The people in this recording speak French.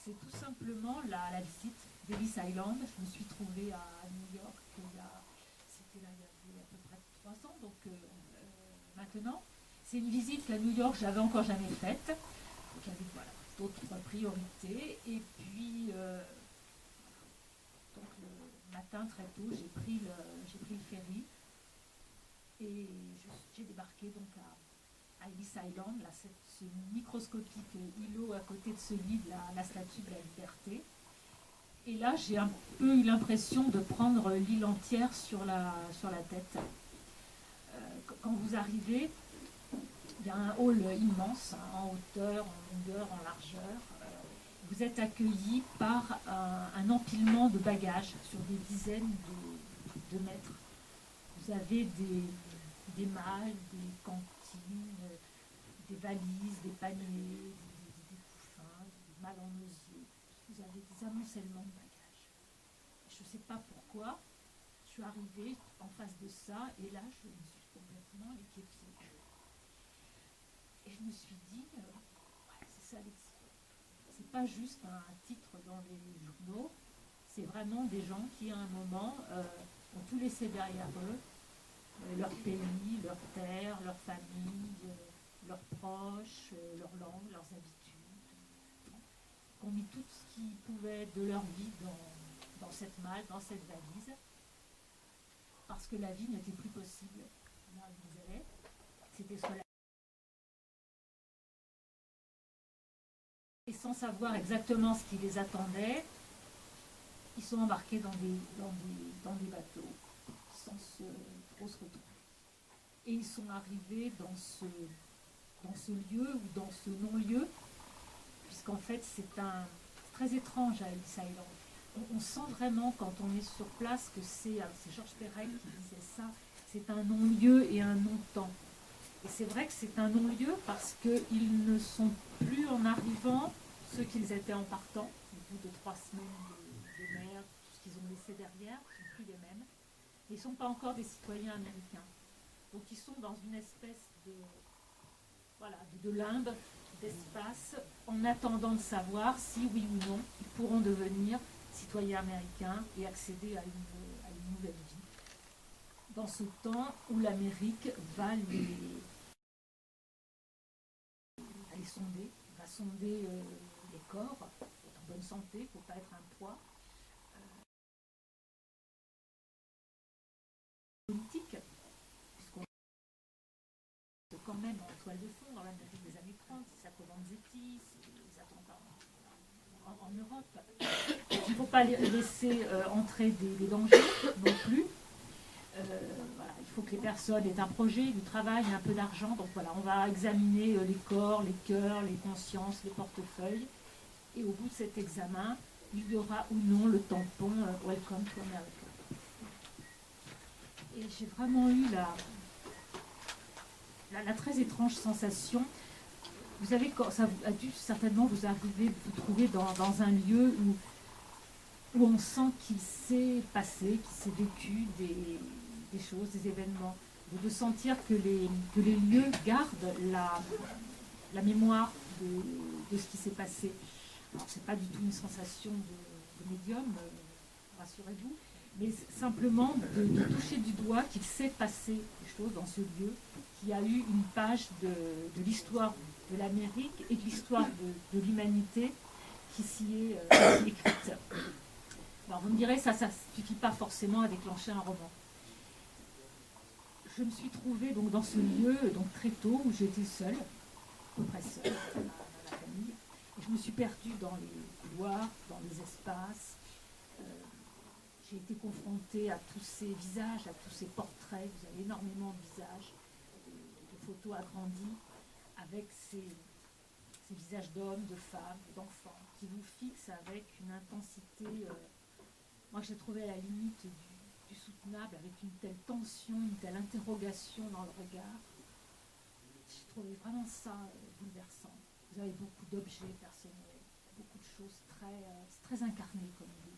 C'est tout simplement la visite d'Ellis Island. Je me suis trouvée à New York c'était là il y a à peu près 3 ans, donc maintenant. C'est une visite qu'à New York j'avais encore jamais faite. Donc j'avais voilà, d'autres priorités. Et puis donc le matin très tôt j'ai pris le ferry et j'ai débarqué donc à Ellis Island, là, ce microscopique îlot à côté de celui de la Statue de la Liberté. Et là, j'ai un peu eu l'impression de prendre l'île entière sur la tête. Quand vous arrivez, il y a un hall immense, hein, en hauteur, en longueur, en largeur. Vous êtes accueilli par un empilement de bagages sur des dizaines de mètres. Vous avez des malles, des cantines, des valises, des paniers, des couffins, des malles en osier. Vous avez des amoncellements de bagages. Je ne sais pas pourquoi, je suis arrivée en face de ça et là, je me suis complètement équipiée. Et je me suis dit, ouais, c'est ça l'exil. C'est pas juste un titre dans les journaux, c'est vraiment des gens qui, à un moment, ont tout laissé derrière eux, leur pays, leur terre, leur famille, leurs proches, leur langue, leurs habitudes, qui ont mis tout ce qu'ils pouvaient de leur vie dans cette malle, dans cette valise, parce que la vie n'était plus possible là où ils allaient. C'était soit la... Et sans savoir exactement ce qui les attendait, ils sont embarqués dans des bateaux sans trop se retrouver. Et ils sont arrivés dans ce lieu ou dans ce non-lieu, puisqu'en fait c'est très étrange à Ellis Island. On sent vraiment quand on est sur place que c'est Georges Perec qui disait ça, c'est un non-lieu et un non-temps. Et c'est vrai que c'est un non-lieu parce qu'ils ne sont plus en arrivant ceux qu'ils étaient en partant, au bout de 3 semaines de mer, tout ce qu'ils ont laissé derrière, ils ne sont plus les mêmes. Ils ne sont pas encore des citoyens américains. Donc ils sont dans une espèce de limbe, d'espace, en attendant de savoir si oui ou non ils pourront devenir citoyens américains et accéder à une nouvelle vie. Dans ce temps où l'Amérique va les sonder, va sonder les corps, être en bonne santé, il ne faut pas être un poids. Politique, puisqu'on est quand même en toile de fond dans l'Amérique des années 30, c'est sa Comanzetti, c'est les attentats en Europe. Il ne faut pas laisser entrer des dangers non plus. Voilà, il faut que les personnes aient un projet, du travail, un peu d'argent. Donc voilà, on va examiner les corps, les cœurs, les consciences, les portefeuilles. Et au bout de cet examen, il y aura ou non le tampon Welcome to America. Et j'ai vraiment eu la très étrange sensation. Vous savez, ça a dû certainement vous arriver de vous trouver dans un lieu où on sent qu'il s'est passé, qu'il s'est vécu des choses, des événements, de sentir que les lieux gardent la mémoire de ce qui s'est passé. Alors, ce n'est pas du tout une sensation de médium, rassurez-vous, mais simplement de toucher du doigt qu'il s'est passé des choses dans ce lieu, qu'il y a eu une page de l'histoire de l'Amérique et de l'histoire de l'humanité qui s'y est écrite. Alors vous me direz, ça ne suffit pas forcément à déclencher un roman. Je me suis trouvée donc dans ce lieu donc très tôt où j'étais seule, à peu près seule, dans la famille. Et je me suis perdue dans les couloirs, dans les espaces. J'ai été confrontée à tous ces visages, à tous ces portraits. Vous avez énormément de visages, de photos agrandies, avec ces visages d'hommes, de femmes, d'enfants, qui vous fixent avec une intensité... moi, j'ai trouvé à la limite du soutenable, avec une telle tension, une telle interrogation dans le regard. J'ai trouvé vraiment ça bouleversant. Vous avez beaucoup d'objets personnels, beaucoup de choses très incarnées, comme on dit.